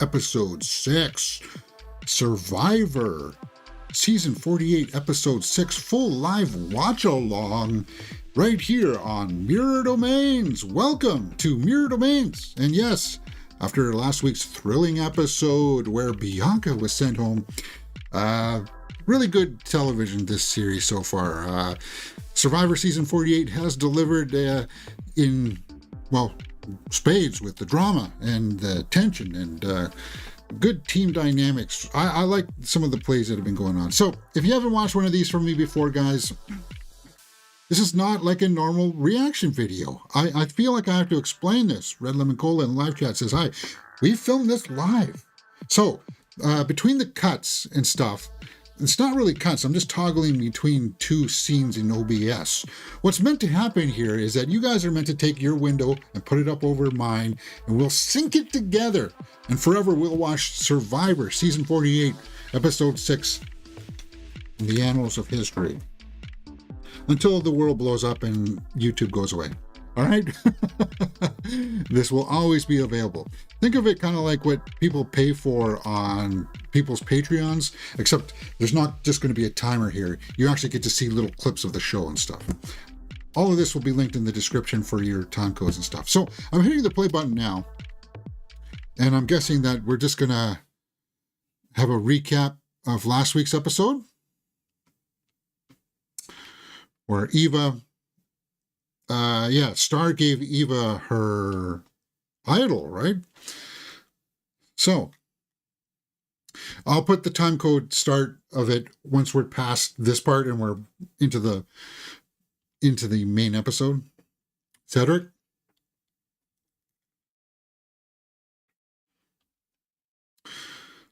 Episode 6, Survivor, Season 48, Episode 6, full live watch-along, right here on Mirror Domains. Welcome to Mirror Domains. And yes, after last week's thrilling episode where Bianca was sent home, really good television this series so far. Survivor Season 48 has delivered in spades with the drama and the tension and good team dynamics. I like some of the plays that have been going on. So if you haven't watched one of these from me before, guys, this is not like a normal reaction video. I feel like I have to explain this. Red Lemon Cola in live chat says, hi, we filmed this live. So between the cuts and stuff, it's not really cuts. I'm just toggling between two scenes in OBS. What's meant to happen here is that you guys are meant to take your window and put it up over mine, and we'll sync it together. And forever we'll watch Survivor Season 48, Episode 6, in the annals of history, until the world blows up and YouTube goes away. All right? This will always be available. Think of it kind of like what people pay for on people's Patreons, except there's not just going to be a timer here. You actually get to see little clips of the show and stuff. All of this will be linked in the description for your time codes and stuff. So I'm hitting the play button now, and I'm guessing that we're just going to have a recap of last week's episode, where Eva... Star gave Eva her idol, right? So I'll put the time code start of it once we're past this part and we're into the main episode. Cedric?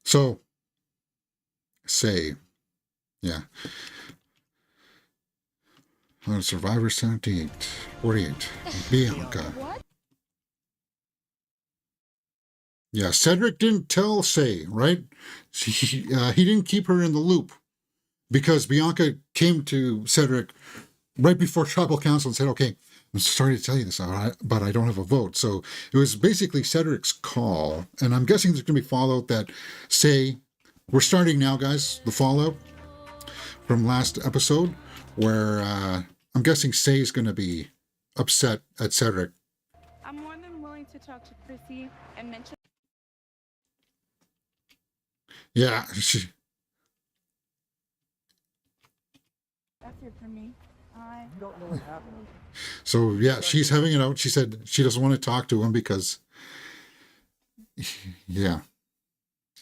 So say, yeah. Survivor 48, Bianca. What? Yeah, Cedric didn't tell Say, right? He didn't keep her in the loop because Bianca came to Cedric right before Tribal Council and said, okay, I'm sorry to tell you this, but I don't have a vote. So it was basically Cedric's call. And I'm guessing there's going to be fallout that Say, we're starting now, guys, the fallout from last episode where... I'm guessing Say's going to be upset at Cedric. I'm more than willing to talk to Chrissy and mention... Yeah, That's it for me. I don't know what happened. So, yeah, she's having it out. She said she doesn't want to talk to him because... Yeah.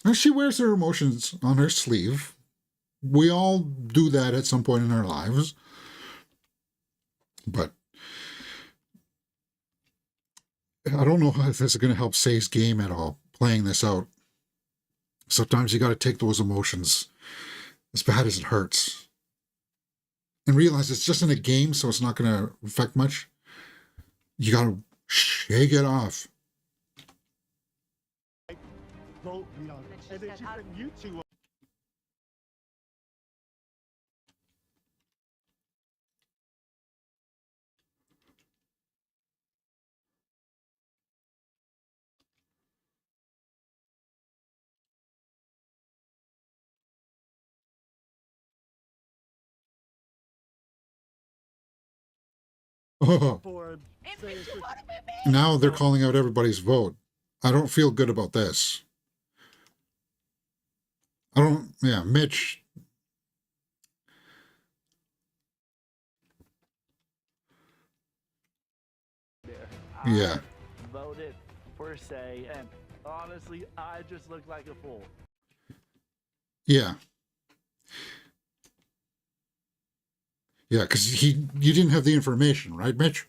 And she wears her emotions on her sleeve. We all do that at some point in our lives. But I don't know if this is going to help Say's game at all, playing this out. Sometimes you got to take those emotions, as bad as it hurts, and realize it's just in a game, so it's not going to affect much. You got to shake it off. Vote me on. And then she said, you two. Oh, bitch, now they're calling out everybody's vote. I don't feel good about this. Mitch. Yeah. Voted for Say, and honestly, I just look like a fool. Yeah. Yeah, because you didn't have the information, right, Mitch?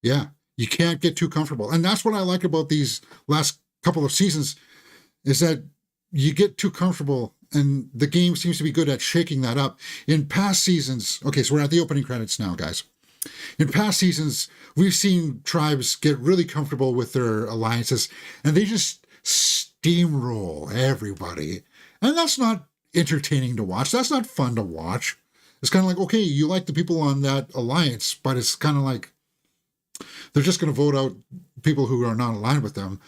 Yeah, you can't get too comfortable. And that's what I like about these last couple of seasons, is that you get too comfortable, and the game seems to be good at shaking that up. In past seasons, okay, so we're at the opening credits now, guys. In past seasons, we've seen tribes get really comfortable with their alliances, and they just steamroll everybody. And that's not entertaining to watch. That's not fun to watch. It's kind of like, okay, you like the people on that alliance, but it's kind of like they're just going to vote out people who are not aligned with them.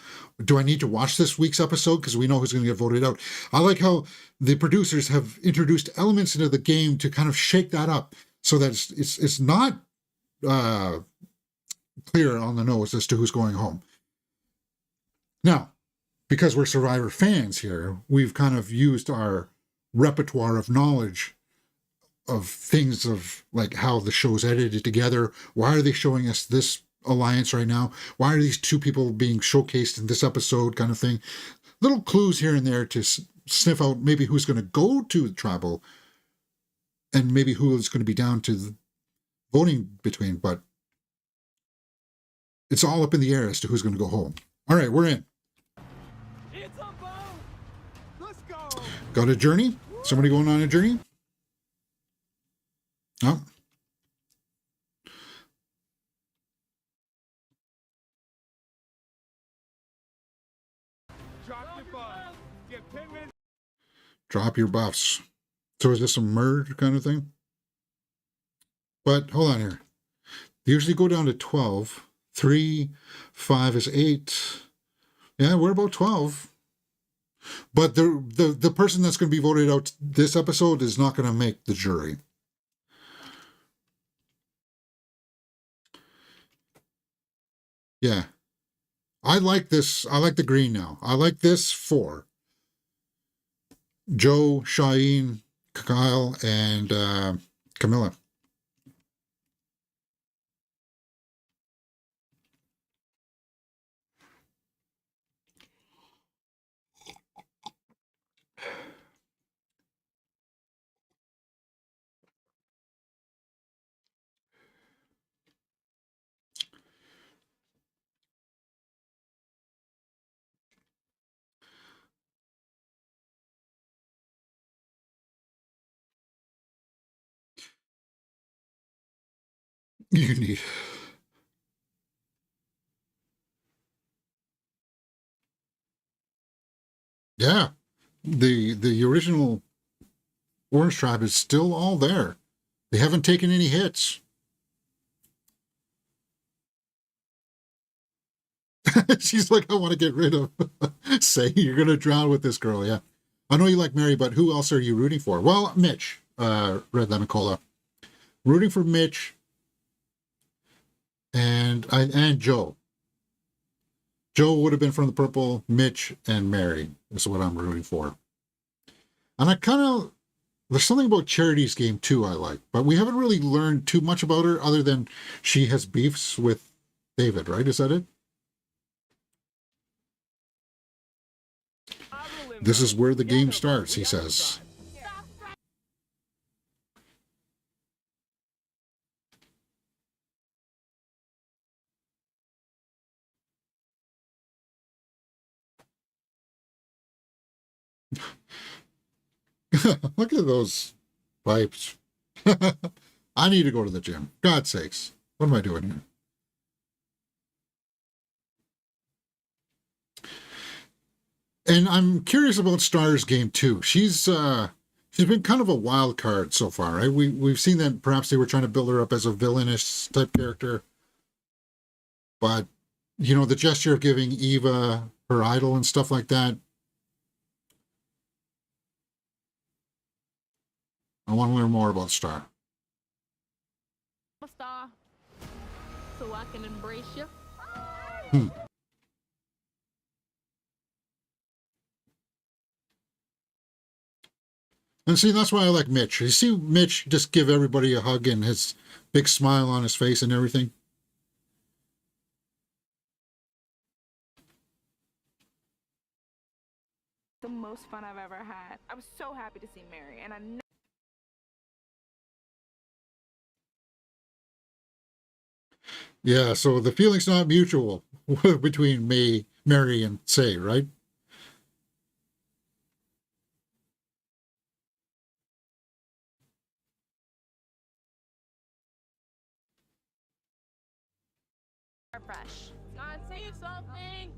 Do I need to watch this week's episode because we know who's going to get voted out? I like how the producers have introduced elements into the game to kind of shake that up so that it's not clear on the nose as to who's going home. Now, because we're Survivor fans here, we've kind of used our repertoire of knowledge of things of like how the show's edited together. Why are they showing us this alliance right now? Why are these two people being showcased in this episode, kind of thing? Little clues here and there to sniff out maybe who's going to go to the tribal and maybe who is going to be down to the voting between, but it's all up in the air as to who's going to go home. All right, we're in. It's a boat. Let's go. Got a journey? Somebody going on a journey? Oh. Drop your buff. Get 10 minutes. Drop your buffs. So is this a merge kind of thing? But hold on here. They usually go down to 12. 3, 5 is 8. Yeah, we're about 12. But the person that's going to be voted out this episode is not going to make the jury. Yeah. I like this. I like the green now. I like this for Joe, Shaheen, Kyle, and Camilla. You need. Yeah. The original Orange Tribe is still all there. They haven't taken any hits. She's like, I want to get rid of. Say, you're going to drown with this girl. Yeah. I know you like Mary, but who else are you rooting for? Well, Mitch, Red Lemon Cola. Rooting for Mitch and Joe. Joe would have been from the purple. Mitch and Mary is what I'm rooting for. And I kind of, there's something about Charity's game too I like, but we haven't really learned too much about her other than she has beefs with David, right? Is that it? This is where the game starts, he says. Look at those pipes. I need to go to the gym. God's sakes. What am I doing here? And I'm curious about Star's game too. She's been kind of a wild card so far, right? We've seen that perhaps they were trying to build her up as a villainous type character. But, you know, the gesture of giving Eva her idol and stuff like that. I want to learn more about Star. Star, so I can embrace you. And see, that's why I like Mitch. You see Mitch just give everybody a hug and his big smile on his face and everything. The most fun I've ever had. I was so happy to see Mary, and I know Yeah, so the feeling's not mutual between Mary, and Say, right? Fresh. God, say something.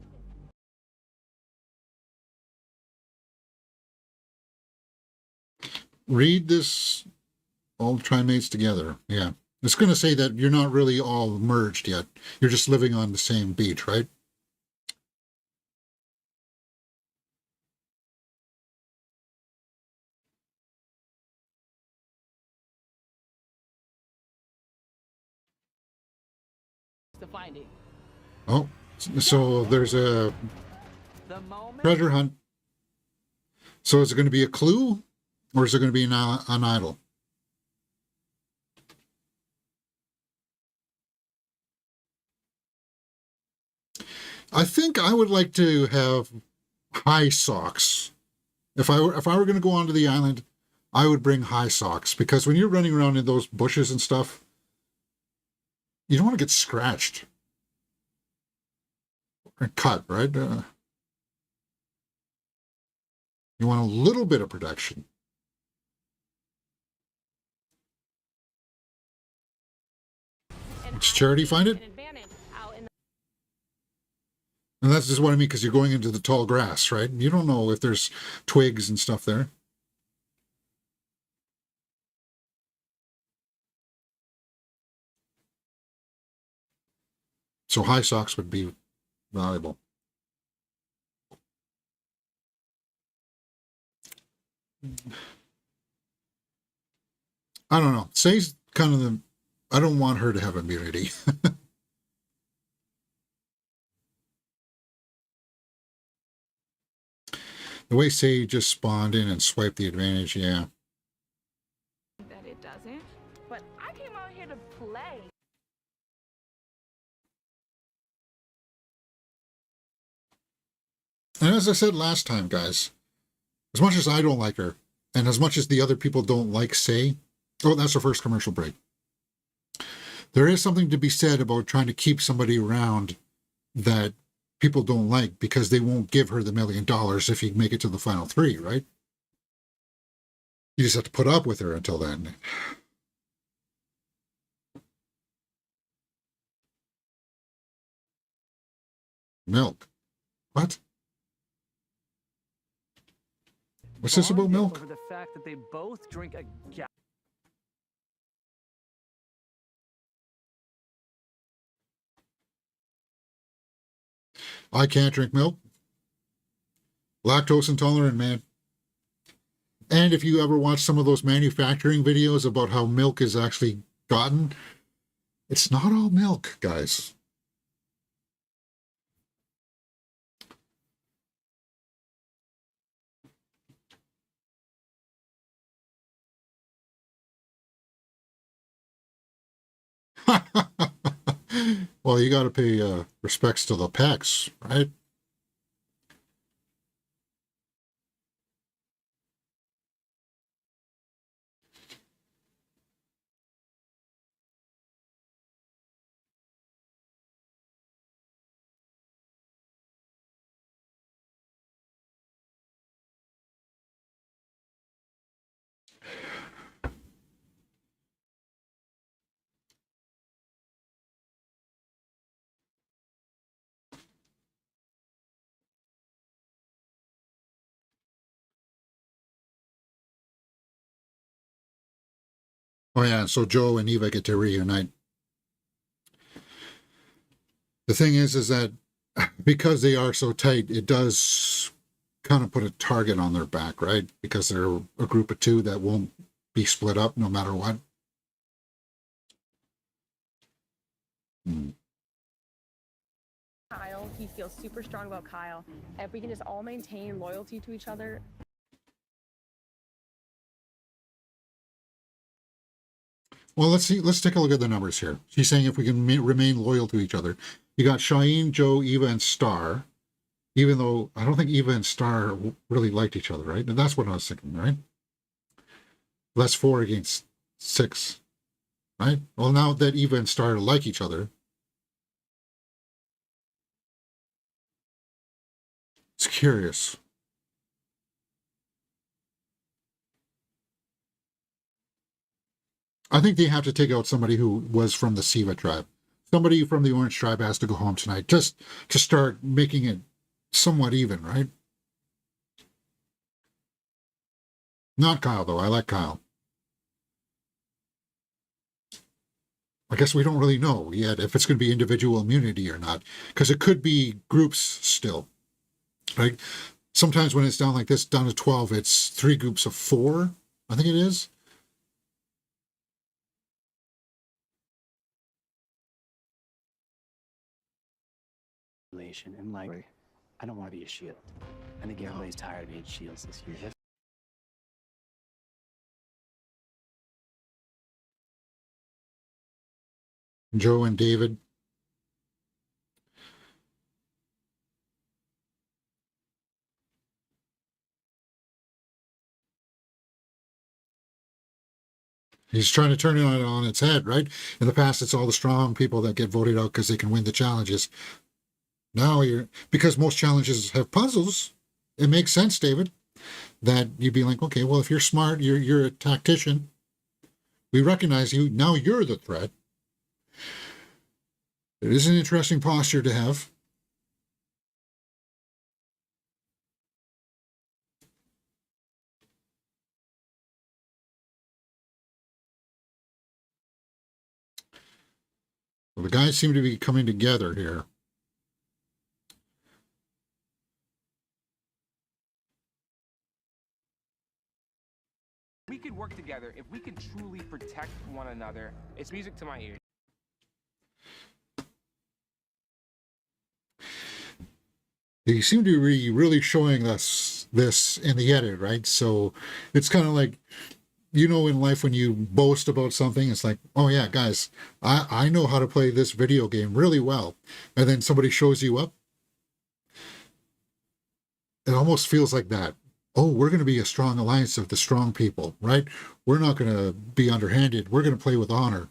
Read this All trimates together. Yeah. It's going to say that you're not really all merged yet. You're just living on the same beach, right? To find it. Oh, so there's a The moment. treasure hunt. So is it going to be a clue or is it going to be an idol? I think I would like to have high socks. If I were going to go onto the island, I would bring high socks because when you're running around in those bushes and stuff, you don't want to get scratched or cut, right? You want a little bit of protection. Does Charity find it? And that's just what I mean, because you're going into the tall grass, right? You don't know if there's twigs and stuff there. So high socks would be valuable. I don't know. Say's kind of the... I don't want her to have immunity. The way Say just spawned in and swiped the advantage, yeah. That it doesn't. But I came out here to play. And as I said last time, guys, as much as I don't like her, and as much as the other people don't like Say... Oh, that's our first commercial break. There is something to be said about trying to keep somebody around that people don't like because they won't give her the $1 million if you make it to the final 3, right? You just have to put up with her until then. Milk. What? What's this about milk? Over the fact that they both drink a I can't drink milk. Lactose intolerant, man. And if you ever watch some of those manufacturing videos about how milk is actually gotten, it's not all milk, guys. Well, you got to pay respects to the Pecs, right? Oh yeah, so Joe and Eva get to reunite. The thing is that because they are so tight, it does kind of put a target on their back, right? Because they're a group of 2 that won't be split up no matter what. Kyle, he feels super strong about Kyle. If we can just all maintain loyalty to each other. Well, let's see. Let's take a look at the numbers here. She's saying if we can remain loyal to each other. You got Shaheen, Joe, Eva, and Star. Even though I don't think Eva and Star really liked each other, right? And that's what I was thinking, right? That's 4 against 6, right? Well, now that Eva and Star like each other, it's curious. I think they have to take out somebody who was from the Siva tribe. Somebody from the Orange tribe has to go home tonight, just to start making it somewhat even, right? Not Kyle, though. I like Kyle. I guess we don't really know yet if it's going to be individual immunity or not, because it could be groups still, right? Sometimes when it's down like this, down to 12, it's 3 groups of 4, I think it is. And like, right. I don't want to be a shield. I think everybody's tired of being shields this year. Joe and David. He's trying to turn it on its head, right? In the past, it's all the strong people that get voted out because they can win the challenges. Now because most challenges have puzzles, it makes sense, David, that you'd be like, okay, well, if you're smart, you're a tactician. We recognize you. Now you're the threat. It is an interesting posture to have. Well, the guys seem to be coming together here. We could work together if we can truly protect one another. It's music to my ears. They seem to be really showing us this in the edit, right? So it's kind of like, in life when you boast about something, it's like, oh yeah, guys, I know how to play this video game really well. And then somebody shows you up. It almost feels like that. Oh, we're going to be a strong alliance of the strong people, right? We're not going to be underhanded. We're going to play with honor.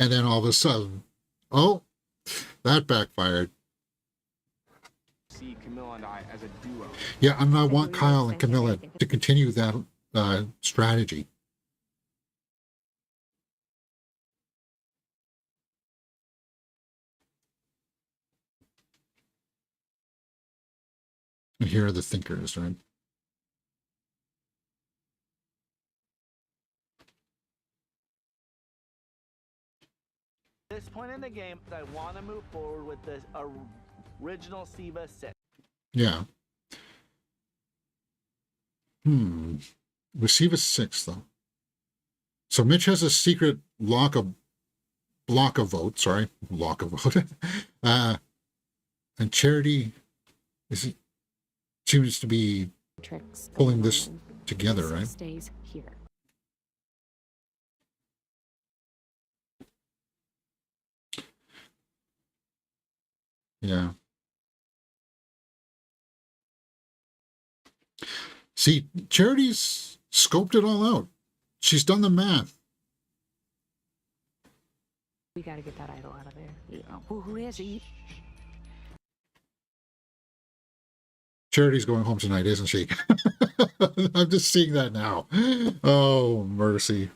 And then all of a sudden, oh, that backfired. See Camilla and I as a duo. Yeah, I want Kyle and Camilla to continue that strategy. And here are the thinkers, right? At this point in the game, I want to move forward with this original Siva 6. Yeah. The Siva 6, though. So Mitch has a secret block of vote. Sorry, block of vote. And Charity seems to be pulling this together, right? Stays here. Yeah. See, Charity's scoped it all out. She's done the math. We got to get that idol out of there. Who is he? Charity's going home tonight, isn't she? I'm just seeing that now. Oh, mercy.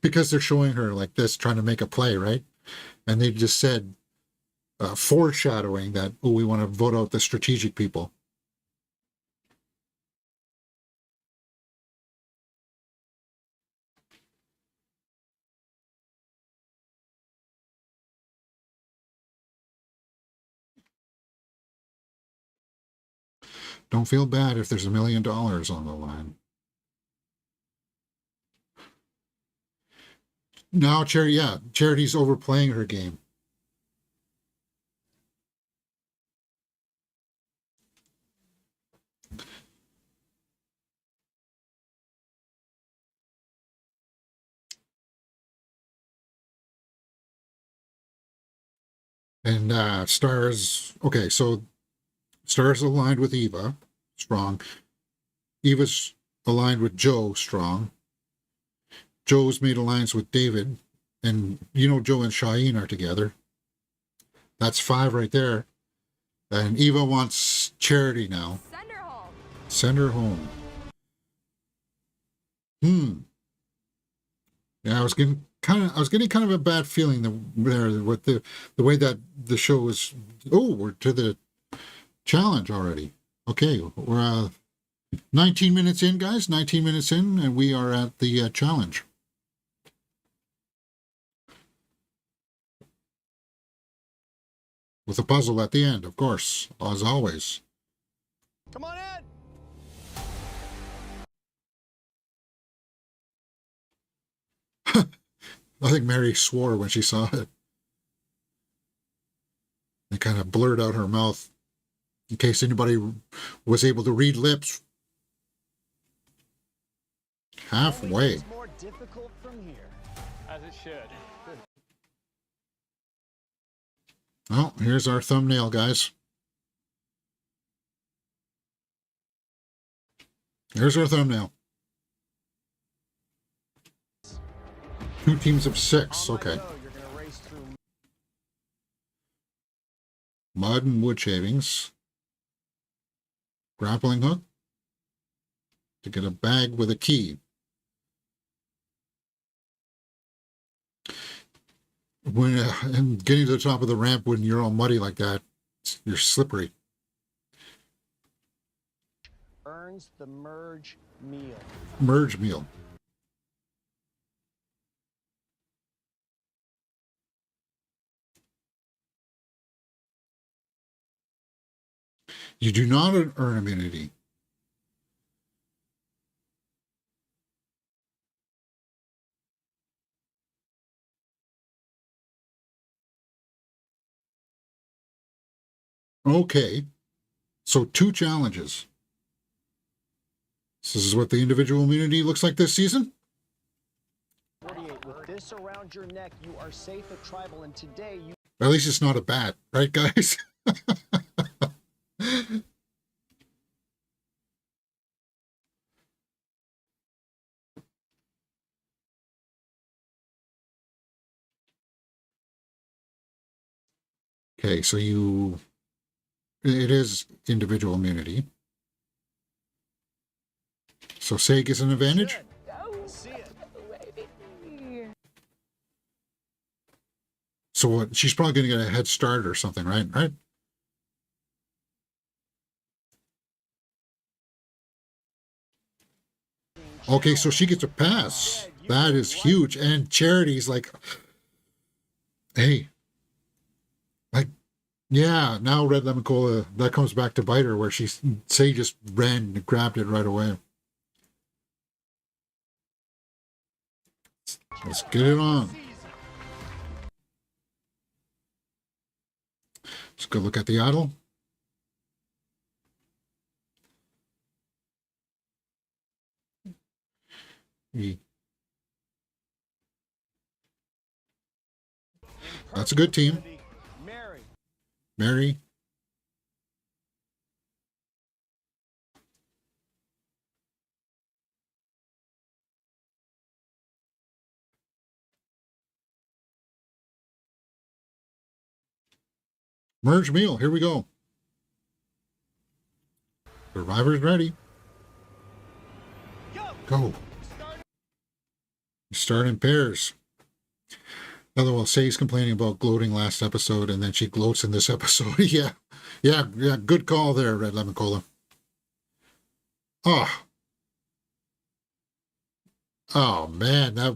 Because they're showing her like this, trying to make a play, right? And they just said, foreshadowing that, oh, we want to vote out the strategic people. Don't feel bad if there's $1 million on the line. Now, Charity's overplaying her game. And Star's, okay, so Star's aligned with Eva, strong. Eva's aligned with Joe, strong. Joe's made alliance with David, and Joe and Cheyenne are together. That's 5 right there. And Eva wants Charity now. Send her home. Send her home. Yeah, I was getting kind of a bad feeling there with the way that the show was. Oh, we're to the challenge already. Okay, we're 19 minutes in, guys. 19 minutes in, and we are at the challenge. With a puzzle at the end, of course, as always. Come on in. I think Mary swore when she saw it. It kind of blurred out her mouth in case anybody was able to read lips. Halfway. It's more difficult from here. As it should. Well, here's our thumbnail, guys. Here's our thumbnail. 2 teams of 6. Okay. Mud and wood shavings. Grappling hook. To get a bag with a key. When and getting to the top of the ramp when you're all muddy like that, you're slippery. Earns the merge meal. Merge meal. You do not earn immunity. Okay. So 2 challenges. This is what the individual immunity looks like this season? 48. With this around your neck, you are safe at tribal, and today you... At least it's not a bat, right, guys? Okay, so it is individual immunity. So Say gets an advantage? see it. So what, she's probably going to get a head start or something, right? Right? Okay, so she gets a pass. That is huge. And Charity's like, hey, like, yeah, now Red Lemon Cola, that comes back to bite her where Say just ran and grabbed it right away. Let's get it on. Let's go look at the idol. That's a good team. Mary. Merge meal. Here we go. Survivor's ready. Go. Start in pairs. Otherwise, Say's complaining about gloating last episode, and then she gloats in this episode. Yeah. Good call there, Red Lemon Cola. Oh, man, that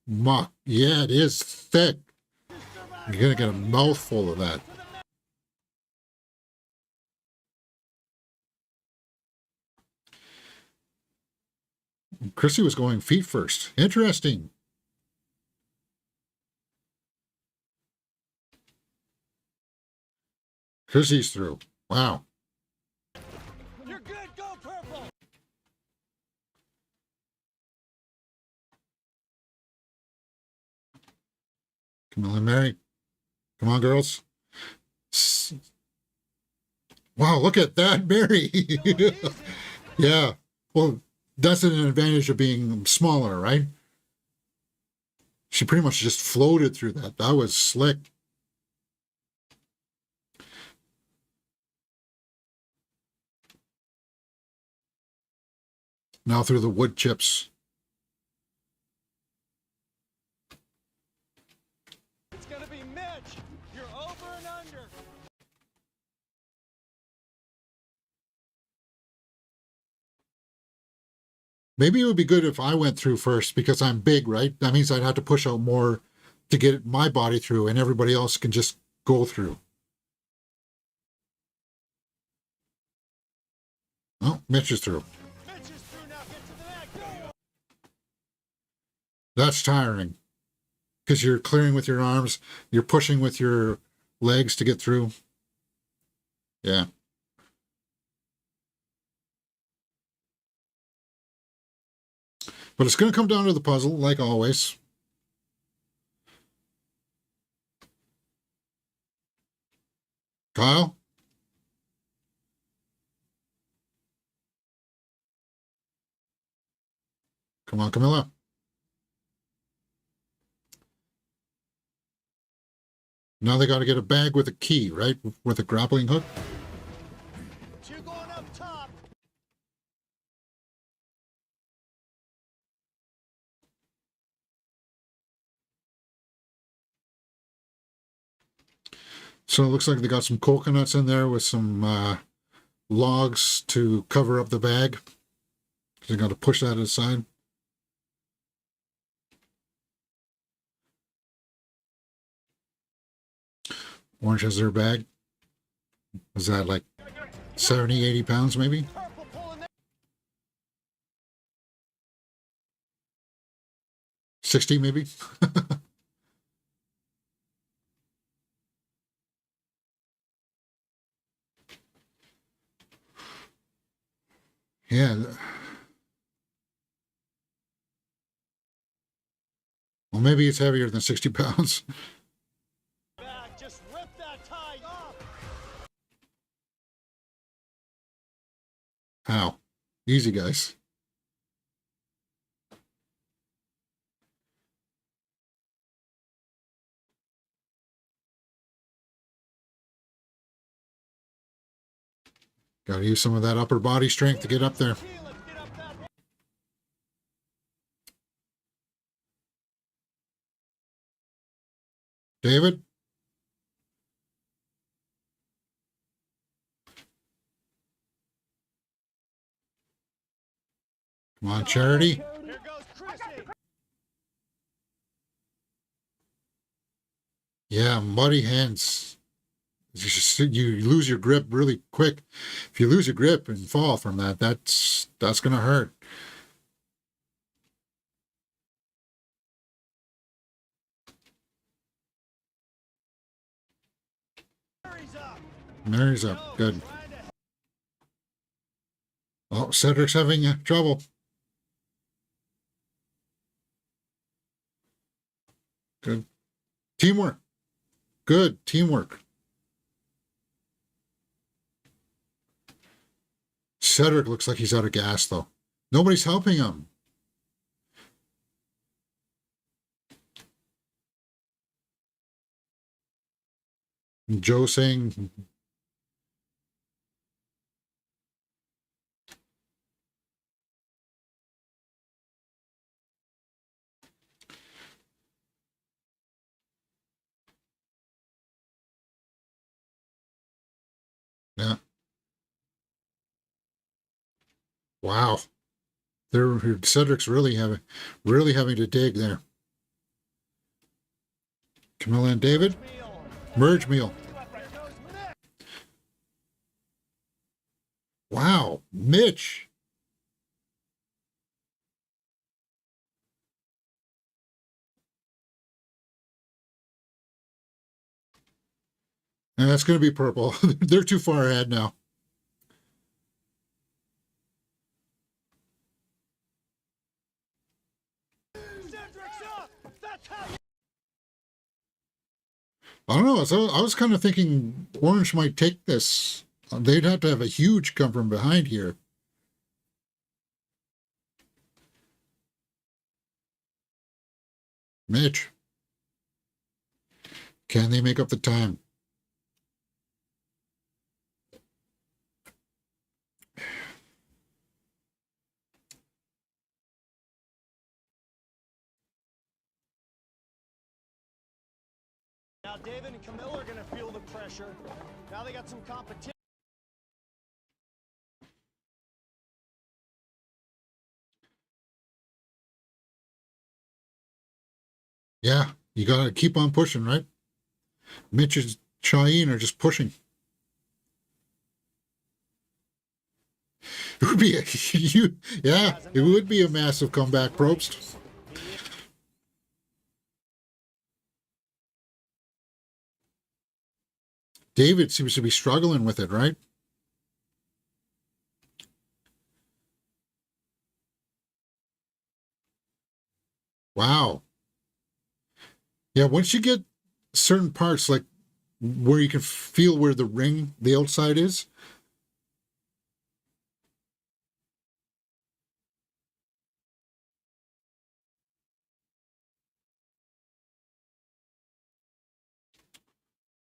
muck. Yeah, it is thick. You're going to get a mouthful of that. Chrissy was going feet first. Interesting. Chrissy's through. Wow. You're good. Go purple. Come on, Mary. Come on, girls. Wow, look at that, Mary. Yeah. Well, that's an advantage of being smaller, right? She pretty much just floated through that. That was slick. Now through the wood chips. It's going to be Mitch. You're over and under. Maybe it would be good if I went through first because I'm big, right? That means I'd have to push out more to get my body through, and everybody else can just go through. Oh, Mitch is through. That's tiring because you're clearing with your arms, you're pushing with your legs to get through. Yeah. But it's going to come down to the puzzle, like always. Kyle? Come on, Camilla. Now they got to get a bag with a key, right? With a grappling hook. Two going up top. So it looks like they got some coconuts in there with some logs to cover up the bag. So they got to push that aside. Orange has their bag. Is that like 70, 80 pounds maybe? 60 maybe? Yeah. Well, maybe it's heavier than 60 pounds. Just rip that tie off. Ow. Easy, guys. Got to use some of that upper body strength to get up there. David? Come on, Charity. Here goes Chrissy. Yeah, muddy hands. You lose your grip really quick. If you lose your grip and fall from that, that's going to hurt. Mary's up. Good. Oh, Cedric's having trouble. Good. Teamwork. Good teamwork. Cedric looks like he's out of gas, though. Nobody's helping him. And Joe saying... Yeah. Wow. Cedric's really having to dig there. Camilla and David. Merge meal. Wow. Mitch. And that's going to be purple. They're too far ahead now. I don't know. So I was kind of thinking Orange might take this. They'd have to have a huge come from behind here. Mitch. Can they make up the time? Now David and Camilla are going to feel the pressure. Now they got some competition. Yeah, you got to keep on pushing, right? Mitch and Cheyenne are just pushing. It would be it would be a massive comeback, Probst. David seems to be struggling with it, right? Wow. Yeah, once you get certain parts, like where you can feel where the ring, the outside is.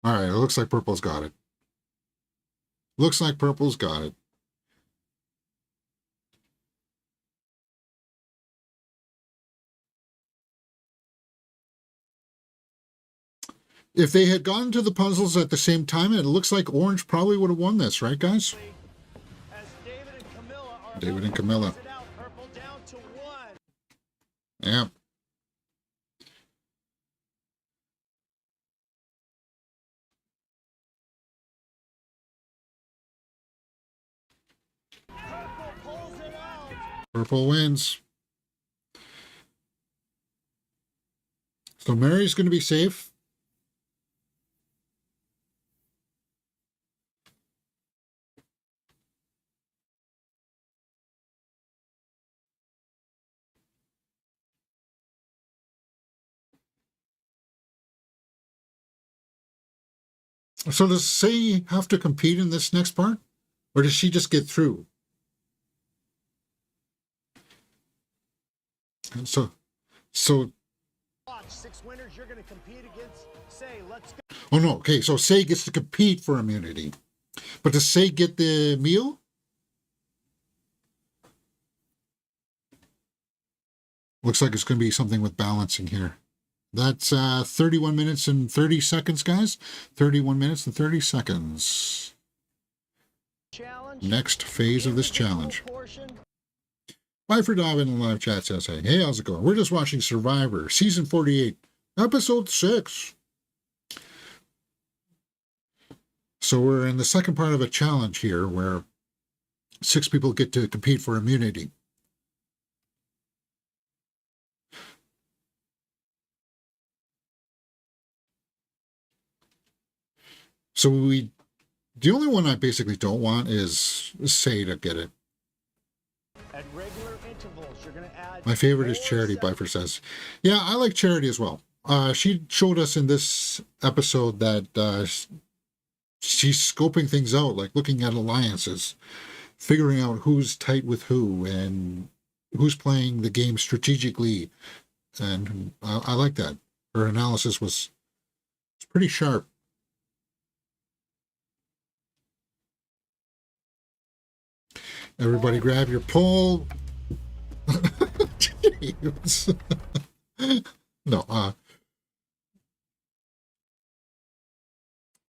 All right, it looks like purple's got it. Looks like purple's got it. If they had gone to the puzzles at the same time, it looks like orange probably would have won this, right, guys? David and Camilla. Yeah. Purple wins. So Mary's going to be safe. So does Say have to compete in this next part? Or does she just get through? So 6 winners you're going to compete against. Say, let's go. oh no, okay, so Say gets to compete for immunity. But does Say get the meal? Looks like it's going to be something with balancing here. That's 31 minutes and 30 seconds, guys. 31 minutes and 30 seconds. Next phase of this challenge. Bye for Dobbin in the live chat says, hey, how's it going? We're just watching Survivor, season 48, episode 6. So we're in the second part of a challenge here where 6 people get to compete for immunity. So the only one I basically don't want is Say to get it. At regular intervals, you're going to add. My favorite is Charity, Bifer says. Yeah, I like Charity as well. She showed us in this episode that she's scoping things out, like looking at alliances, figuring out who's tight with who and who's playing the game strategically. And I like that. Her analysis was pretty sharp. Everybody grab your pole. No,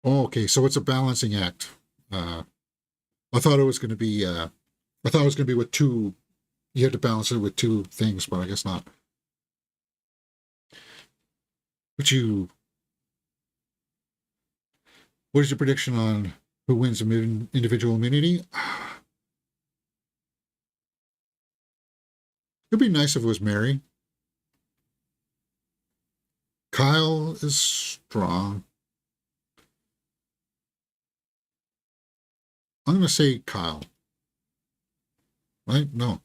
okay, so it's a balancing act. I thought it was going to be with two. You had to balance it with 2 things, but I guess not. What is your prediction on who wins individual immunity? It'd be nice if it was Mary. Kyle is strong. I'm going to say Kyle. Right? No.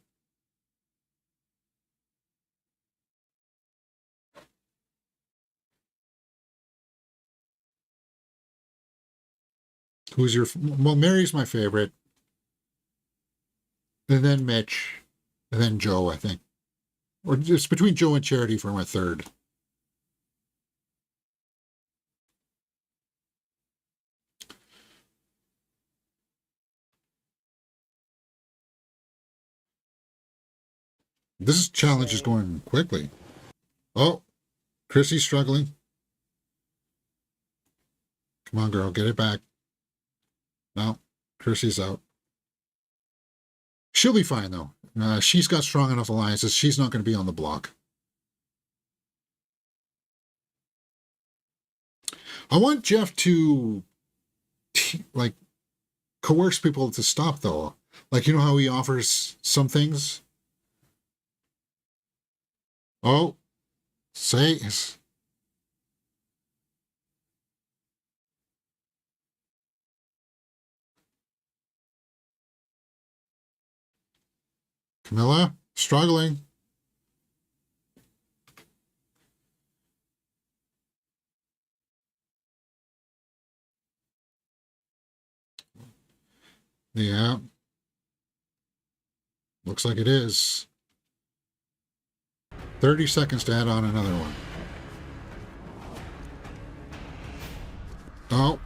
Who's your... Well, Mary's my favorite. And then Mitch. And then Joe, I think. Or it's between Joe and Charity for my third. This challenge is going quickly. Oh, Chrissy's struggling. Come on, girl, get it back. No, Chrissy's out. She'll be fine, though. She's got strong enough alliances. She's not going to be on the block. I want Jeff to, like, coerce people to stop, though. Like, you know how he offers some things? Oh, say... Camilla, struggling. Yeah. Looks like it is. 30 seconds to add on another one. Oh,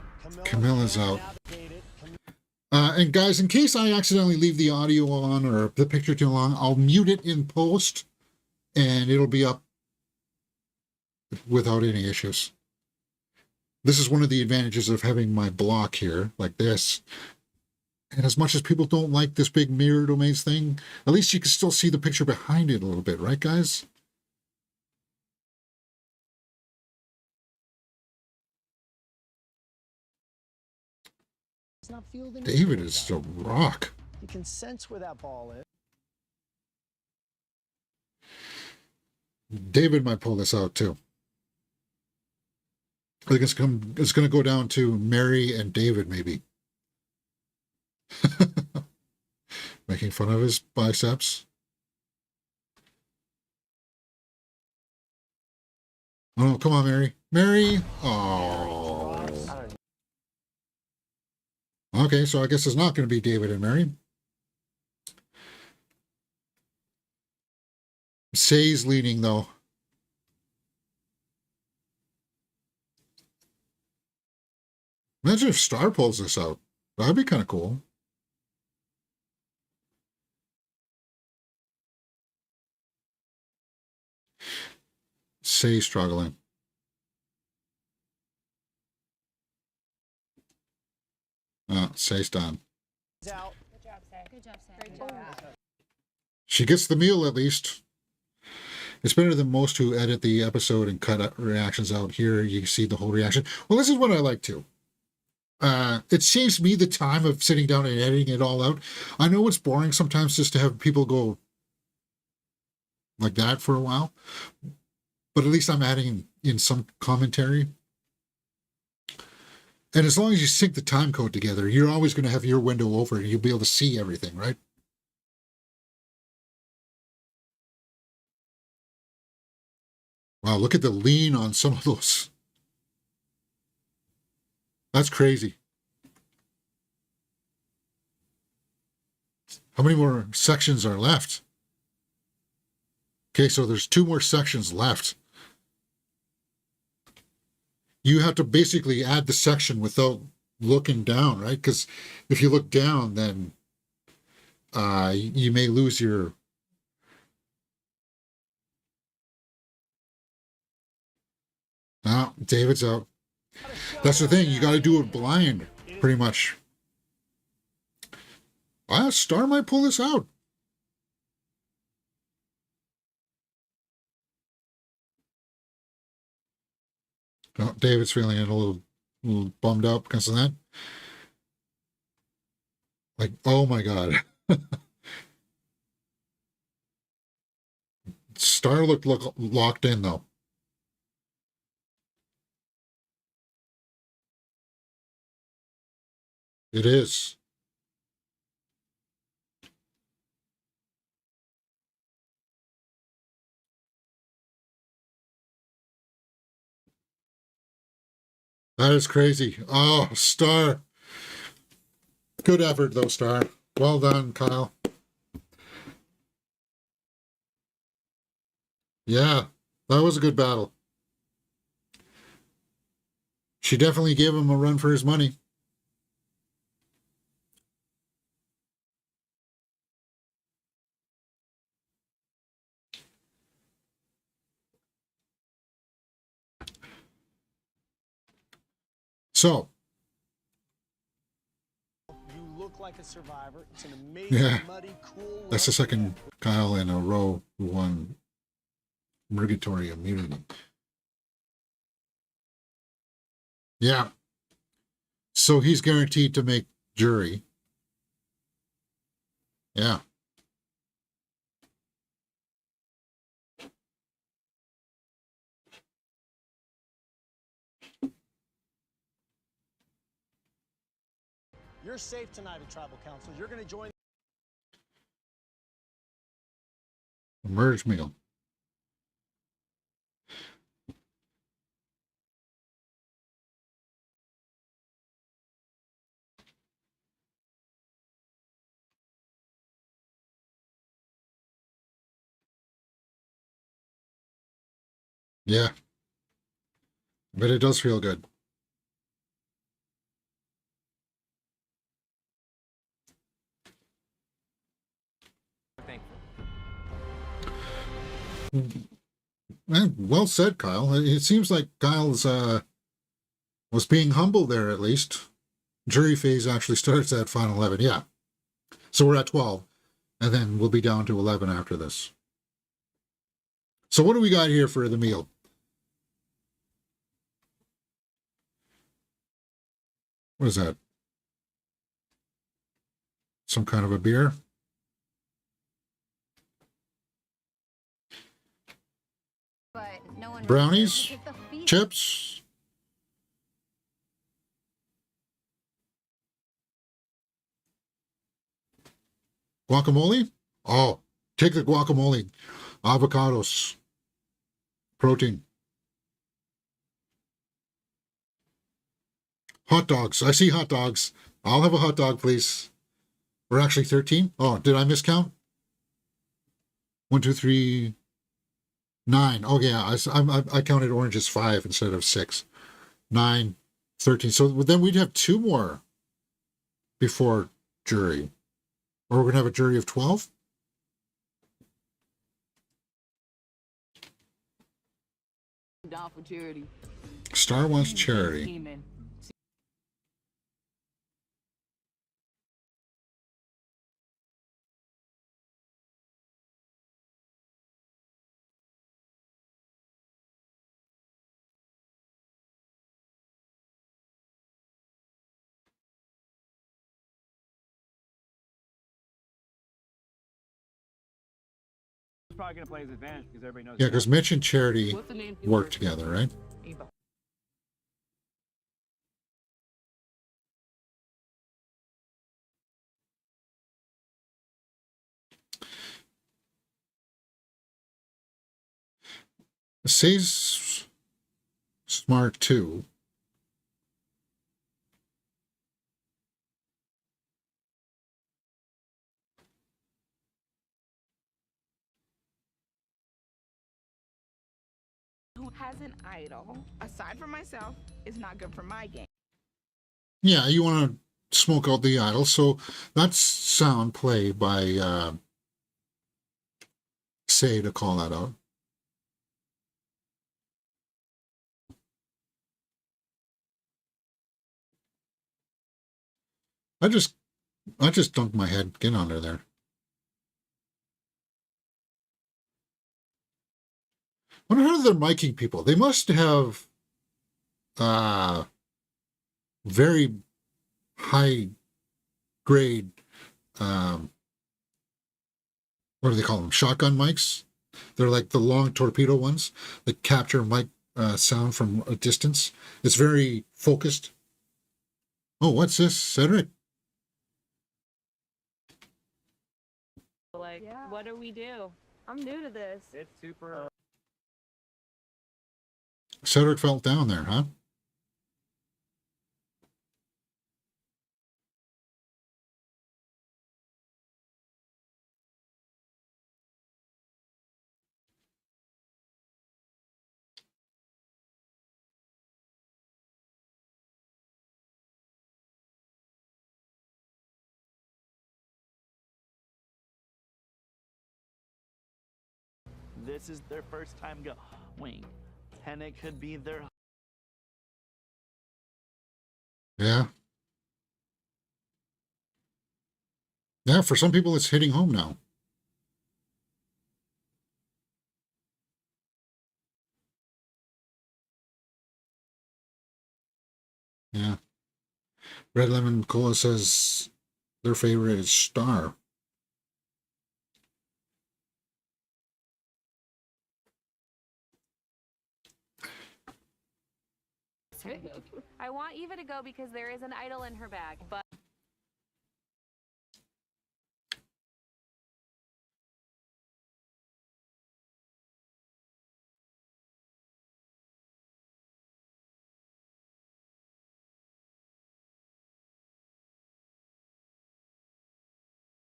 Camilla's out. And guys, in case I accidentally leave the audio on or the picture too long, I'll mute it in post and it'll be up without any issues. This is one of the advantages of having my block here, like this. And as much as people don't like this big mirror domains thing, at least you can still see the picture behind it a little bit, right, guys? It's not fielding. David is a rock. You can sense where that ball is. David might pull this out too. I think it's going to go down to Mary and David, maybe. Making fun of his biceps. Oh, come on, Mary. Mary! Oh. Okay, so I guess it's not going to be David and Mary. Say's leading, though. Imagine if Star pulls this out. That'd be kind of cool. Say struggling. Say's done. Good job, Say. Good job, Say. Great job. She gets the meal at least. It's better than most who edit the episode and cut reactions out. Here you see the whole reaction. Well, this is what I like too. It saves me the time of sitting down and editing it all out. I know it's boring sometimes just to have people go like that for a while, but at least I'm adding in some commentary. And as long as you sync the time code together, you're always going to have your window over and you'll be able to see everything, right? Wow, look at the lean on some of those. That's crazy. How many more sections are left? Okay, so there's 2 more sections left. You have to basically add the section without looking down, right? Because if you look down, then you may lose your... Oh, David's out. That's the thing. You got to do it blind, pretty much. Star might pull this out. Oh, David's feeling a little bummed out because of that. Like, oh my God. Star looked locked in, though. It is. That is crazy. Oh, Star. Good effort, though, Star. Well done, Kyle. Yeah, that was a good battle. She definitely gave him a run for his money. So, You look like a survivor. It's an amazing, muddy, cool look. that's the second Kyle in a row who won Murgatory immunity. Yeah. So he's guaranteed to make jury. Yeah. You're safe tonight at Tribal Council. You're going to join. Merge meal. Yeah. But it does feel good. Well said, Kyle. It seems like Kyle's was being humble there at least. Jury phase actually starts at final 11. Yeah. So we're at 12. And then we'll be down to 11 after this. So what do we got here for the meal? What is that? Some kind of a beer? But no one Brownies? Chips? Guacamole? Oh, take the guacamole. Avocados. Protein. Hot dogs. I see hot dogs. I'll have a hot dog, please. We're actually 13. Oh, did I miscount? 1, 2, 3, 9. Oh, yeah. I counted oranges 5 instead of 6. 9, 13. So then we'd have 2 more before jury. Or we're going to have a jury of 12? Down for charity. Star wants charity. Demon. Probably gonna play his advantage because everybody knows. Yeah, because Mitch and Charity What's the name? work together, right? Say's smart too. Who has an idol, aside from myself, is not good for my game. Yeah, you want to smoke out the idol. So that's sound play by Say to call that out. I just dunked my head. Get under there. I wonder how they're miking people. They must have very high grade what do they call them? Shotgun mics. They're like the long torpedo ones that capture mic sound from a distance. It's very focused. Oh, what's this, Cedric? Like, what do we do? I'm new to this. It's super. Cedric fell down there, huh? This is their first time going, and it could be their. Yeah. Yeah, for some people it's hitting home now. Yeah. Red Lemon Cola says their favorite is Star. I want Eva to go because there is an idol in her bag, but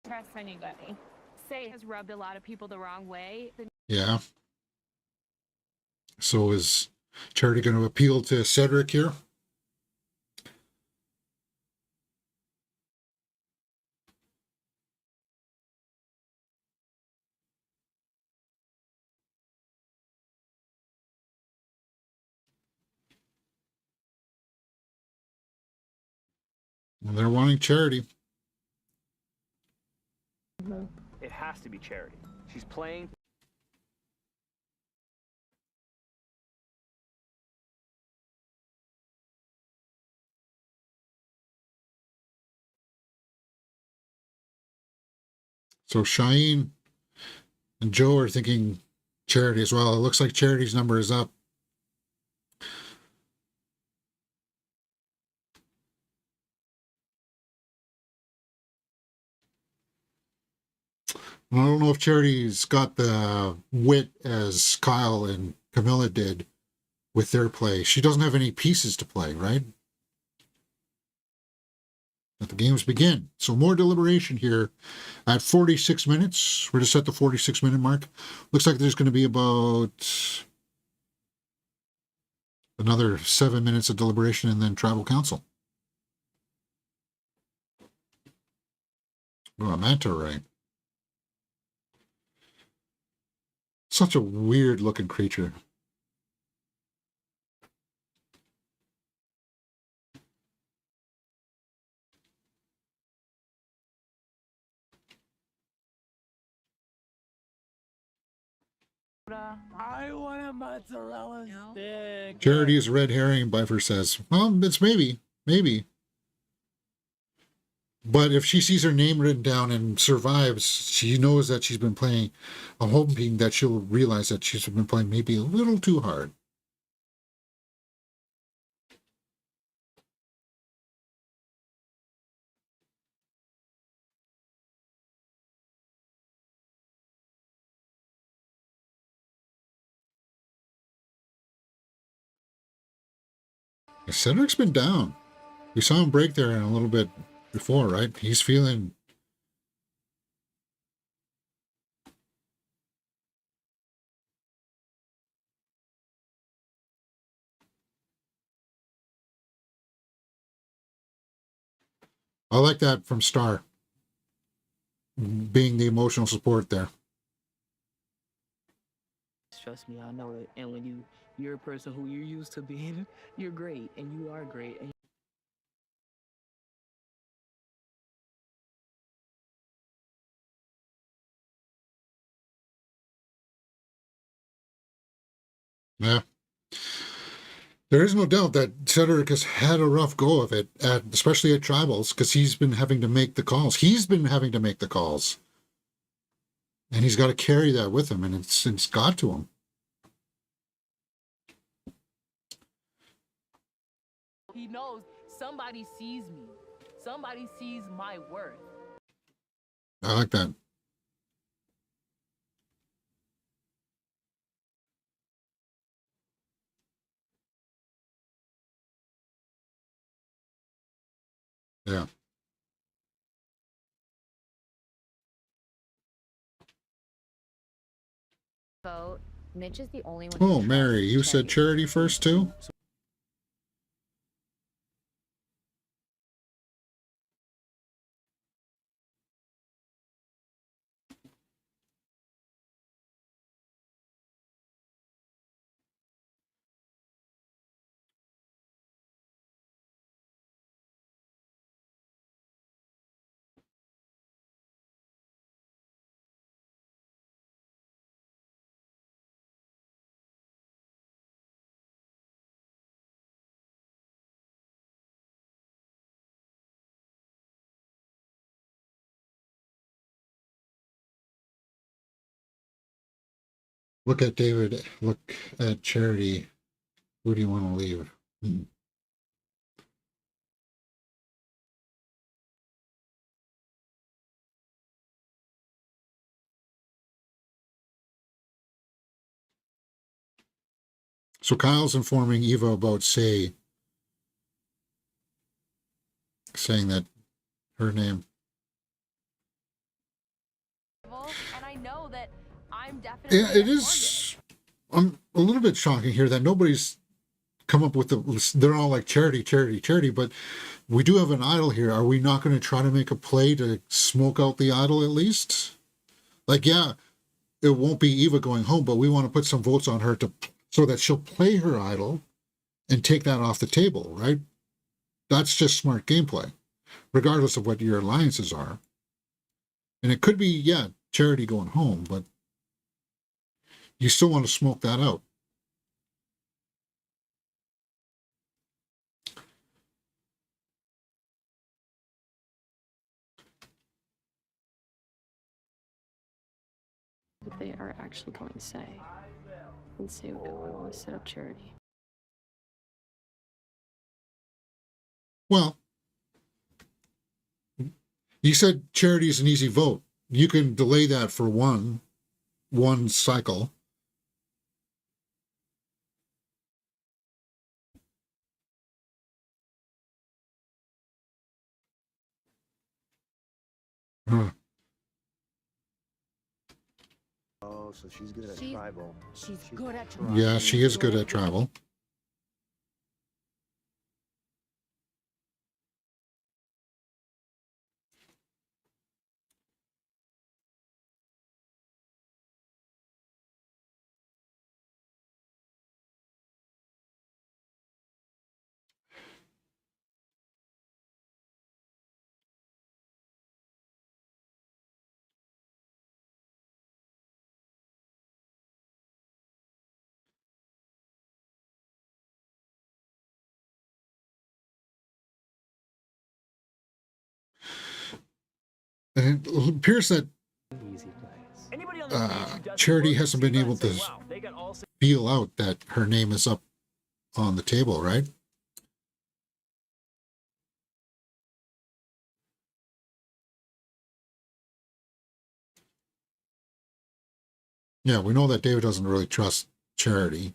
trust anybody. Say has rubbed a lot of people the wrong way. Yeah. So is Charity going to appeal to Cedric here? Well, they're wanting Charity. It has to be Charity. She's playing. So Cheyenne and Joe are thinking Charity as well. It looks like Charity's number is up. I don't know if Charity's got the wit as Kyle and Camilla did with their play. She doesn't have any pieces to play, right? Let the games begin. So more deliberation here at 46 minutes. We're just at the 46-minute mark. Looks like there's going to be about another 7 minutes of deliberation and then tribal council. Oh, a manta ray. Such a weird looking creature. I want a mozzarella stick. Charity is red herring, Bifer says. Well, it's maybe. But if she sees her name written down and survives, she knows that she's been playing. I'm hoping that she'll realize that she's been playing maybe a little too hard. Cedric's been down. We saw him break there in a little bit before, right? He's feeling. I like that from Star, being the emotional support there. Trust me, I know it. And when you're a person who you're used to being, you're great, and you are great. And Yeah. There is no doubt that Cedric has had a rough go of it, especially at Tribals, because he's been having to make the calls. And he's got to carry that with him, and it's got to him. he knows somebody sees me. Somebody sees my worth. I like that. Yeah. vote. Mitch is the only one. Oh, Mary, you said Charity first too? Look at David. Look at Charity. Who do you want to leave? So Kyle's informing Eva about saying that her name. And I know that I'm definitely. Yeah, it is. I'm a little bit shocking here that nobody's come up with they're all like charity, charity, charity, but we do have an idol here. Are we not going to try to make a play to smoke out the idol at least? Like, yeah, it won't be Eva going home, but we want to put some votes on her so that she'll play her idol and take that off the table, right? That's just smart gameplay, regardless of what your alliances are. And it could be, yeah, charity going home, but you still want to smoke that out. What they are actually going to say. And say, okay, I want to set up charity. Well, you said charity is an easy vote. You can delay that for one cycle. Oh, so she's good at tribal. She's good at tribal. Yeah, she is good at travel. And it appears that Charity hasn't been able to feel out that her name is up on the table, right? Yeah, we know that David doesn't really trust Charity.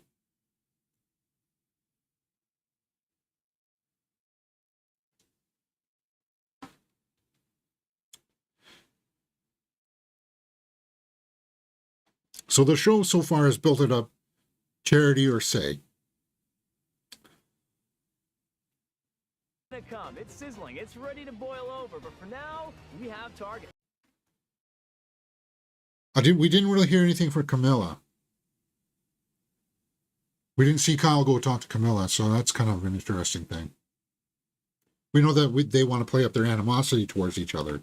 So the show so far has built it up, Charity or Say. It's sizzling. It's ready to boil over. But for now, we have target. We didn't really hear anything from Camilla. We didn't see Kyle go talk to Camilla, so that's kind of an interesting thing. We know that they want to play up their animosity towards each other.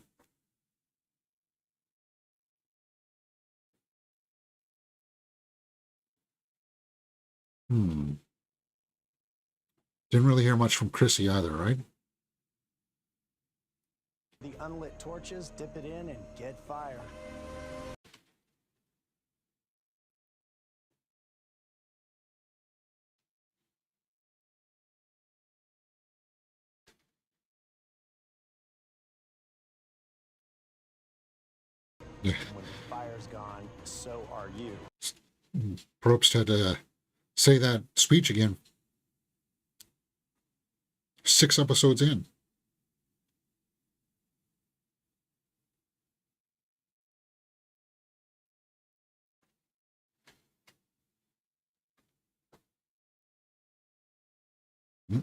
Didn't really hear much from Chrissy either, right? The unlit torches, dip it in, and get fire. Yeah. When the fire's gone, so are you. Probst had to say that speech again. 6 episodes in.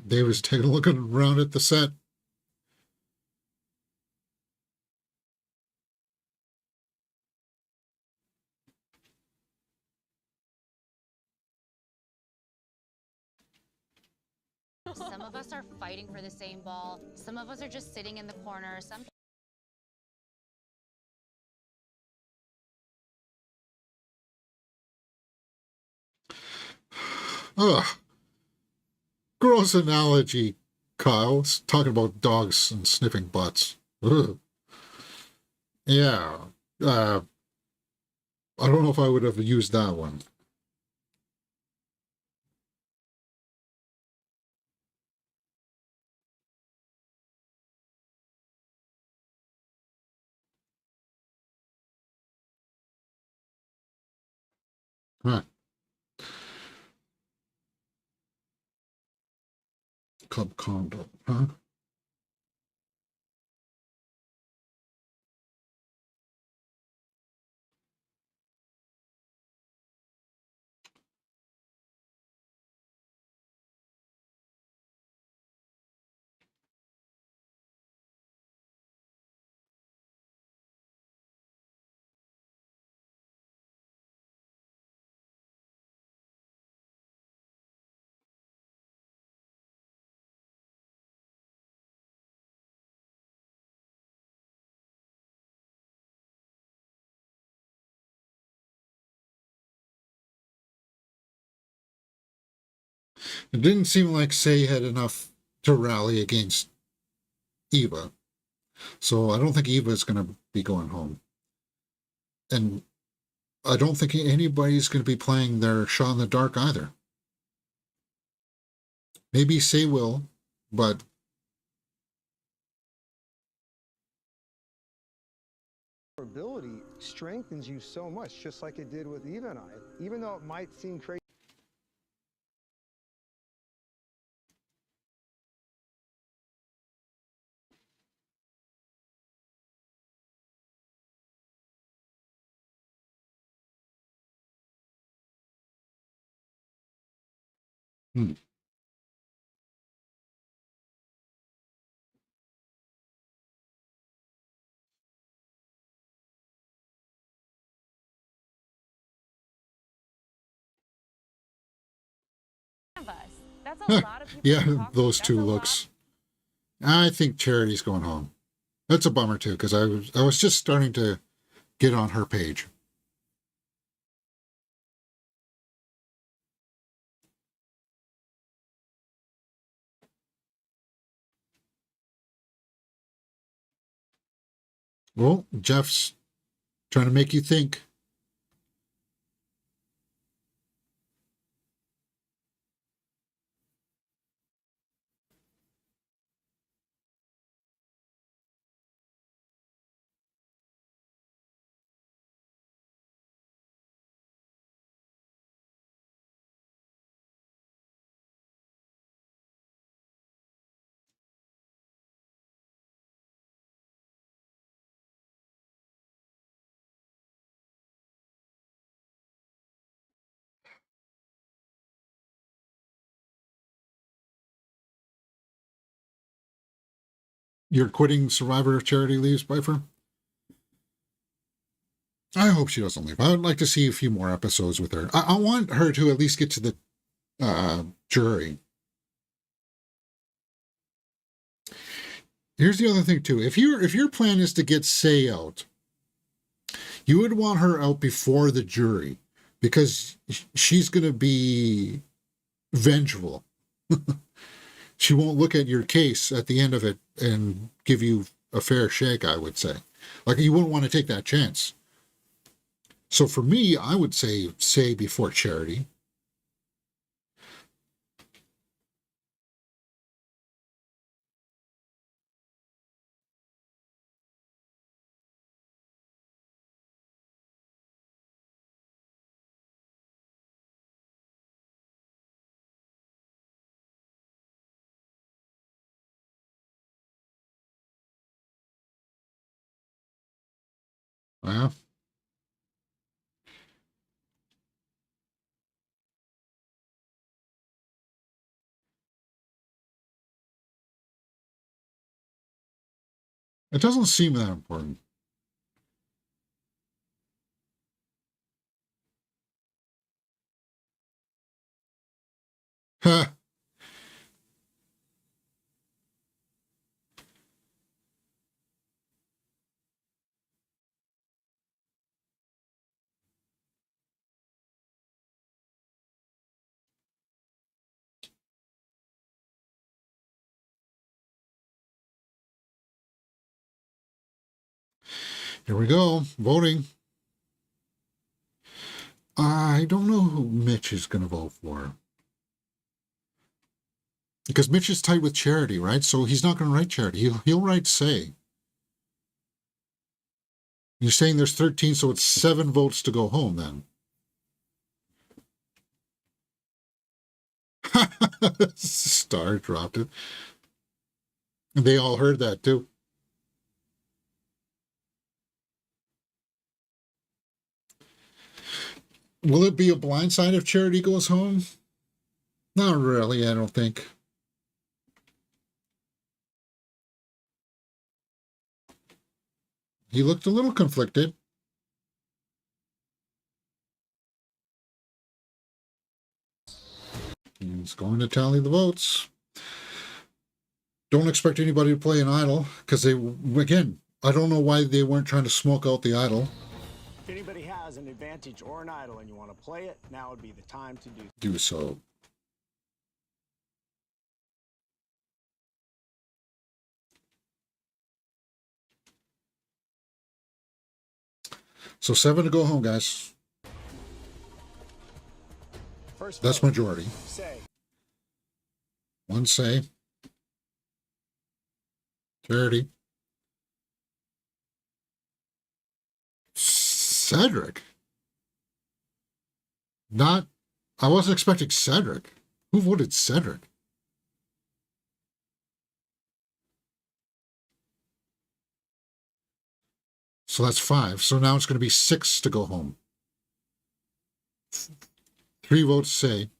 David's taking a look around at the set. Some of us are fighting for the same ball. Some of us are just sitting in the corner. Some Ugh. Gross analogy, Kyle. It's talking about dogs and sniffing butts. Ugh. Yeah. I don't know if I would have used that one. Huh. Club condo, huh? It didn't seem like Say had enough to rally against Eva. So I don't think Eva is going to be going home. And I don't think anybody's going to be playing their shot in the dark either. Maybe Say will, but ability strengthens you so much, just like it did with Eva and I. Even though it might seem crazy. Hmm. Of us. That's a lot of people to Yeah, talk to. those That's two a lot. looks. I think Charity's going home. That's a bummer too, because I was just starting to get on her page. Well, Jeff's trying to make you think. You're quitting Survivor if Charity leaves, Bifer? I hope she doesn't leave. I would like to see a few more episodes with her. I want her to at least get to the jury. Here's the other thing too. If your plan is to get Say out, you would want her out before the jury because she's going to be vengeful. She won't look at your case at the end of it and give you a fair shake, I would say. Like, you wouldn't want to take that chance. So for me, I would say before Charity. Well, it doesn't seem that important. Ha! Here we go. Voting. I don't know who Mitch is going to vote for. Because Mitch is tight with Charity, right? So he's not going to write Charity. He'll write Say. You're saying there's 13, so it's 7 votes to go home then. Star dropped it. They all heard that too. Will it be a blindside if Charity goes home? Not really, I don't think. He looked a little conflicted. He's going to tally the votes. Don't expect anybody to play an idol, because they, again, I don't know why they weren't trying to smoke out the idol. If anybody has an advantage or an idol and you want to play it, now would be the time to Do so. So 7 to go home, guys. First That's vote. majority. Say. 1 Say. Charity. Cedric. I wasn't expecting Cedric. Who voted Cedric? So that's 5. So now it's going to be 6 to go home. 3 votes Say.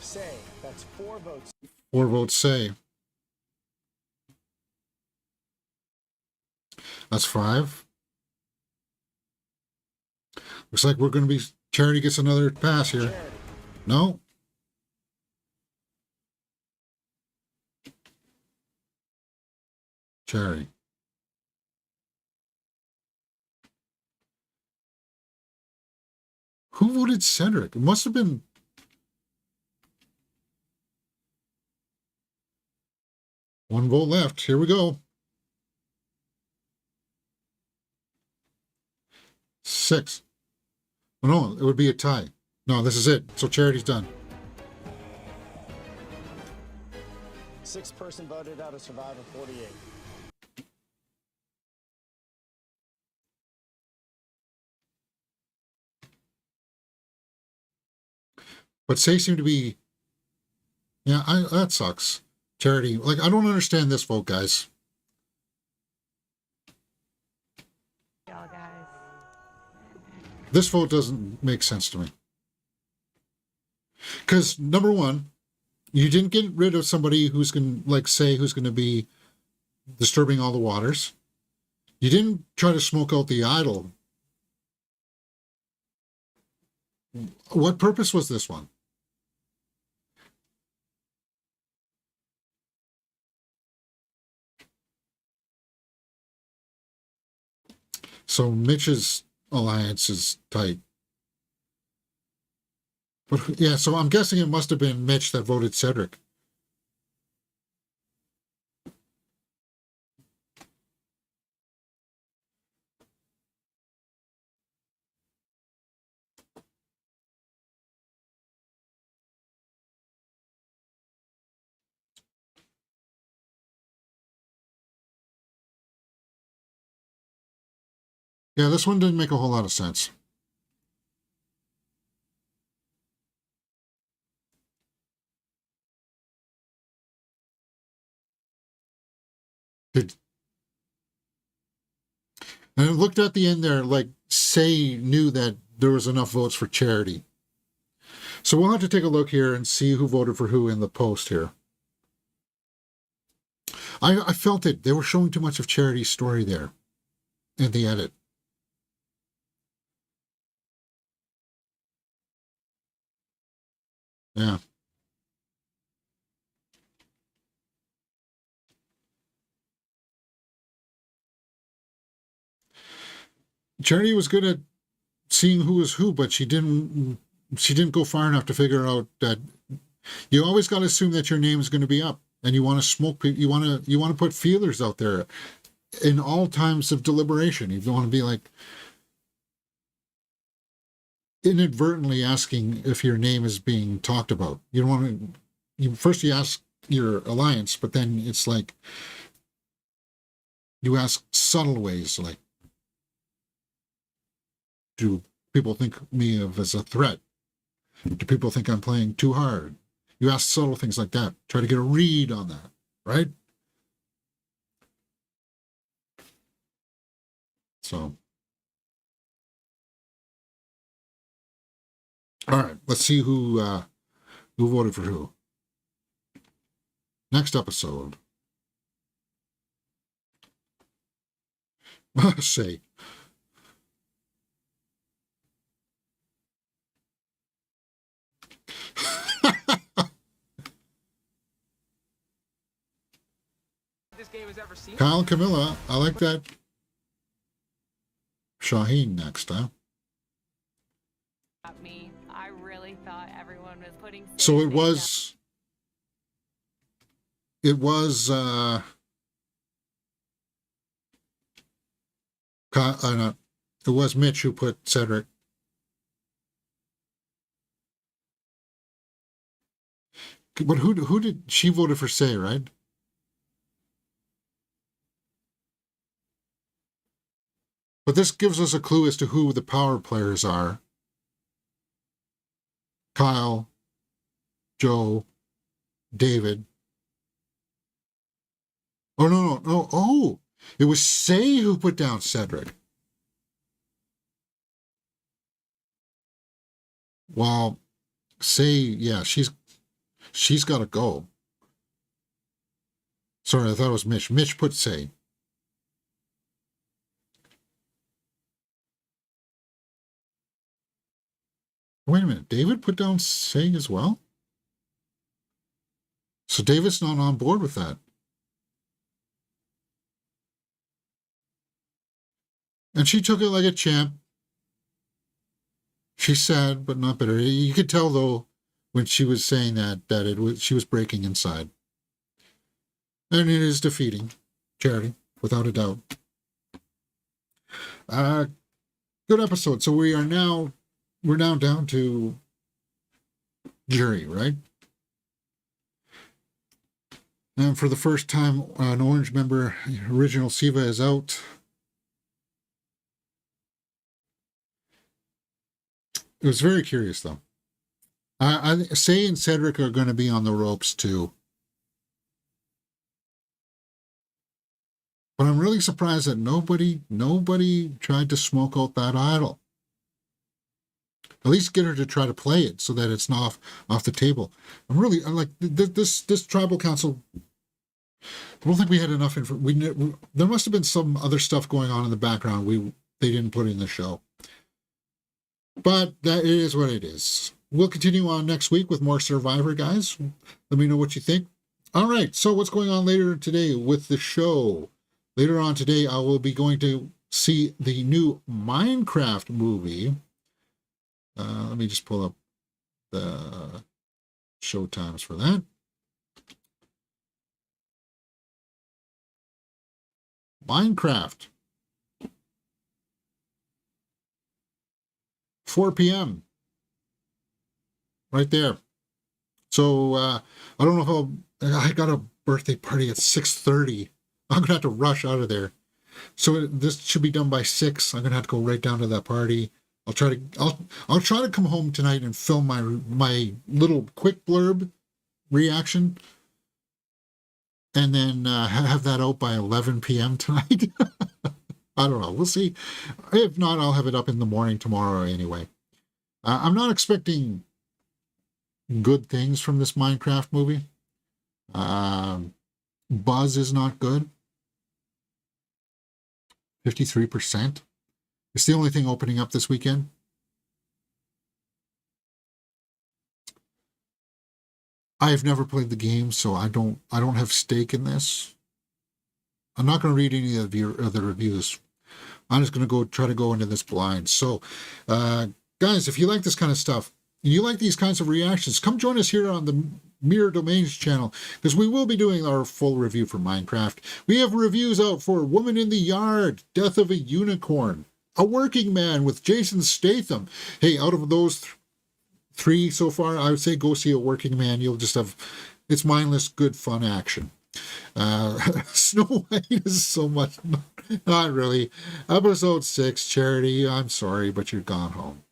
Say. That's 4 votes. 4 votes Say. That's 5. Looks like we're going to be... Charity gets another pass here. Charity. No. Charity. Who voted Cedric? It must have been... One vote left. Here we go. 6. Oh, no, it would be a tie. No, this is it. So Charity's done. 6th person voted out of Survivor 48. But Say seemed to be... Yeah, that sucks. Charity. Like, I don't understand this vote, guys. Y'all guys. This vote doesn't make sense to me. Because, number one, you didn't get rid of somebody who's going to, like, Say, who's going to be disturbing all the waters. You didn't try to smoke out the idol. What purpose was this one? So Mitch's alliance is tight. But yeah, so I'm guessing it must have been Mitch that voted Cedric. Yeah, this one didn't make a whole lot of sense. And it looked at the end there like Say knew that there was enough votes for Charity. So we'll have to take a look here and see who voted for who in the post here. I felt it. They were showing too much of Charity's story there in the edit. Yeah. Charity was good at seeing who was who, but she didn't go far enough to figure out that you always got to assume that your name is going to be up, and you want to smoke. You want to put feelers out there in all times of deliberation. You don't want to be like, inadvertently asking if your name is being talked about. You don't want to. You ask your alliance, but then it's like you ask subtle ways, like, do people think me of as a threat? Do people think I'm playing too hard? You ask subtle things like that. Try to get a read on that, right? So, all right, let's see who voted for who. Next episode. Say. This game has ever seen. Kyle and Camilla, I like that. Shaheen next, huh? Me, I really thought everyone was putting. So it was it was Mitch who put Cedric. But who did she voted for? Say, right? But this gives us a clue as to who the power players are. Kyle, Joe, David. Oh, no. Oh, it was Say who put down Cedric. Well, Say, yeah, she's got to go. Sorry, I thought it was Mitch. Mitch put Say. Wait a minute. David put down Say as well? So David's not on board with that. And she took it like a champ. She's sad, but not bitter. You could tell, though, when she was saying that she was breaking inside. And it is defeating Charity, without a doubt. Good episode. So we're now down to jury, right? And for the first time, an Orange member, original Siva, is out. It was very curious, though. I Say and Cedric are going to be on the ropes, too. But I'm really surprised that nobody tried to smoke out that idol. At least get her to try to play it so that it's not off the table. I'm like this tribal council. I don't think we had enough info. There must have been some other stuff going on in the background they didn't put in the show. But that is what it is. We'll continue on next week with more Survivor, guys. Let me know what you think. All right, so what's going on later today with the show? Later on today, I will be going to see the new Minecraft movie. Let me just pull up the show times for that. Minecraft. 4 p.m. Right there. So I don't know I got a birthday party at 6:30. I'm gonna have to rush out of there. So this should be done by 6. I'm gonna have to go right down to that party. I'll try to come home tonight and film my little quick blurb reaction, and then have that out by 11 p.m. tonight. I don't know. We'll see. If not, I'll have it up in the morning tomorrow anyway. I'm not expecting good things from this Minecraft movie. Buzz is not good. 53%. It's the only thing opening up this weekend. I've never played the game, so I don't have stake in this. I'm not going to read any of your other reviews. I'm just going to try to go into this blind. So, guys, if you like this kind of stuff, and you like these kinds of reactions, come join us here on the Mirror Domains channel, because we will be doing our full review for Minecraft. We have reviews out for Woman in the Yard, Death of a Unicorn, A Working Man with Jason Statham. Hey, out of those three so far, I would say go see A Working Man. You'll just have, it's mindless, good, fun action. Snow White is so much, not really. Episode 6, Charity, I'm sorry, but you're gone home.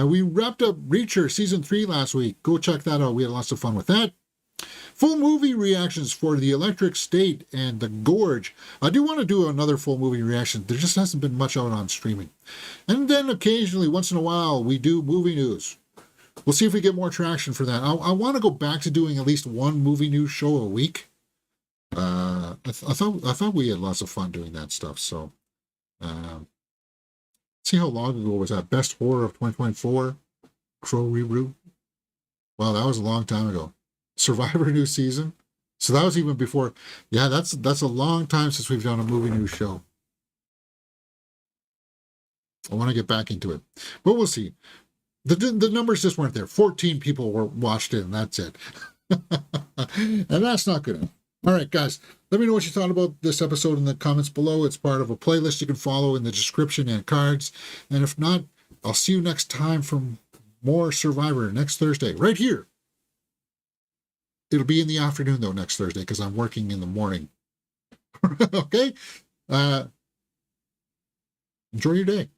We wrapped up Reacher Season 3 last week. Go check that out. We had lots of fun with that. Full movie reactions for The Electric State and The Gorge. I do want to do another full movie reaction. There just hasn't been much out on streaming. And then occasionally, once in a while, we do movie news. We'll see if we get more traction for that. I want to go back to doing at least one movie news show a week. I thought we had lots of fun doing that stuff. So, see how long ago was that? Best Horror of 2024? Crow reboot? Wow, that was a long time ago. Survivor new season. So that was even before. Yeah, that's a long time since we've done a movie news show. I want to get back into it, but we'll see. The numbers just weren't there. 14 people watched it, and that's it. And that's not good enough. All right, guys, let me know what you thought about this episode in the comments below. It's part of a playlist you can follow in the description and cards. And if not, I'll see you next time for more Survivor next Thursday, right here. It'll be in the afternoon, though, next Thursday, because I'm working in the morning. Okay? Enjoy your day.